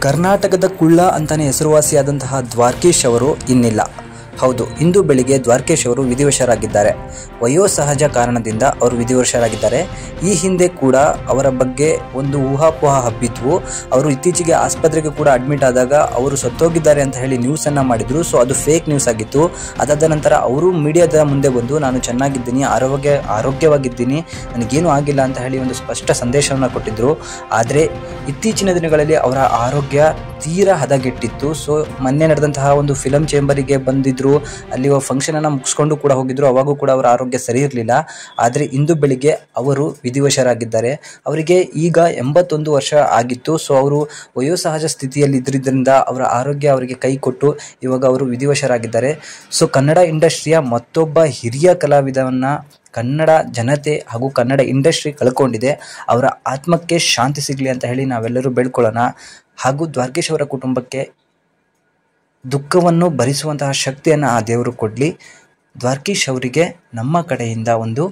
ಕರ್ನಾಟಕದ ಕುಳ್ಳ ಅಂತಾನೆ ಹೆಸರುವಾಸಿಯಾದಂತಹ ದ್ವಾರಕೀಶ್ ಅವರು ಇನ್ನಿಲ್ಲ. ಹೌದು, ಇಂದು ಬೆಳಿಗ್ಗೆ ದ್ವಾರಕೀಶ್ ಅವರು ವಿಧಿವಶರಾಗಿದ್ದಾರೆ. ವಯೋಸಹಜ ಕಾರಣದಿಂದ ಅವರು ವಿಧಿವಶರಾಗಿದ್ದಾರೆ. ಈ ಹಿಂದೆ ಕೂಡ ಅವರ ಬಗ್ಗೆ ಒಂದು ಊಹಾಪೋಹ ಹಬ್ಬಿದ್ವು. ಅವರು ಇತ್ತೀಚೆಗೆ ಆಸ್ಪತ್ರೆಗೆ ಕೂಡ ಅಡ್ಮಿಟ್ ಆದಾಗ ಅವರು ಸತ್ತೋಗಿದ್ದಾರೆ ಅಂತ ಹೇಳಿ ನ್ಯೂಸನ್ನು ಮಾಡಿದರು. ಸೊ ಅದು ಫೇಕ್ ನ್ಯೂಸ್ ಆಗಿತ್ತು. ಅದಾದ ನಂತರ ಅವರು ಮೀಡಿಯಾದ ಮುಂದೆ ಬಂದು ನಾನು ಚೆನ್ನಾಗಿದ್ದೀನಿ, ಆರೋಗ್ಯವಾಗಿದ್ದೀನಿ, ನನಗೇನು ಆಗಿಲ್ಲ ಅಂತ ಹೇಳಿ ಒಂದು ಸ್ಪಷ್ಟ ಸಂದೇಶವನ್ನು ಕೊಟ್ಟಿದ್ದರು. ಆದರೆ ಇತ್ತೀಚಿನ ದಿನಗಳಲ್ಲಿ ಅವರ ಆರೋಗ್ಯ ತೀರಾ ಹದಗೆಟ್ಟಿತ್ತು. ಸೊ ಮೊನ್ನೆ ನಡೆದಂತಹ ಒಂದು ಫಿಲಮ್ ಚೇಂಬರಿಗೆ ಬಂದಿದ್ದರು, ಅಲ್ಲಿ ಫಂಕ್ಷನನ್ನು ಮುಗಿಸ್ಕೊಂಡು ಕೂಡ ಹೋಗಿದ್ರು. ಅವಾಗೂ ಕೂಡ ಅವರ ಆರೋಗ್ಯ ಸರಿ ಇರಲಿಲ್ಲ. ಆದರೆ ಇಂದು ಬೆಳಿಗ್ಗೆ ಅವರು ವಿಧಿವಶರಾಗಿದ್ದಾರೆ. ಅವರಿಗೆ ಈಗ 81 ವರ್ಷ ಆಗಿತ್ತು. ಸೊ ಅವರು ವಯೋಸಹಜ ಸ್ಥಿತಿಯಲ್ಲಿ ಇದ್ರಿಂದ ಅವರ ಆರೋಗ್ಯ ಅವರಿಗೆ ಕೈ ಕೊಟ್ಟು ಇವಾಗ ಅವರು ವಿಧಿವಶರಾಗಿದ್ದಾರೆ. ಸೊ ಕನ್ನಡ ಇಂಡಸ್ಟ್ರಿಯ ಮತ್ತೊಬ್ಬ ಹಿರಿಯ ಕಲಾವಿದವನ್ನು ಕನ್ನಡ ಜನತೆ ಹಾಗೂ ಕನ್ನಡ ಇಂಡಸ್ಟ್ರಿ ಕಳ್ಕೊಂಡಿದೆ. ಅವರ ಆತ್ಮಕ್ಕೆ ಶಾಂತಿ ಸಿಗಲಿ ಅಂತ ಹೇಳಿ ನಾವೆಲ್ಲರೂ ಬೇಡ್ಕೊಳ್ಳೋಣ. ಹಾಗೂ ದ್ವಾರಕೀಶ್ ಅವರ ಕುಟುಂಬಕ್ಕೆ ದುಃಖವನ್ನು ಭರಿಸುವಂತಹ ಶಕ್ತಿಯನ್ನು ಆ ದೇವರು ಕೊಡಲಿ. ದ್ವಾರಕೀಶ್ ಅವರಿಗೆ ನಮ್ಮ ಕಡೆಯಿಂದ ಒಂದು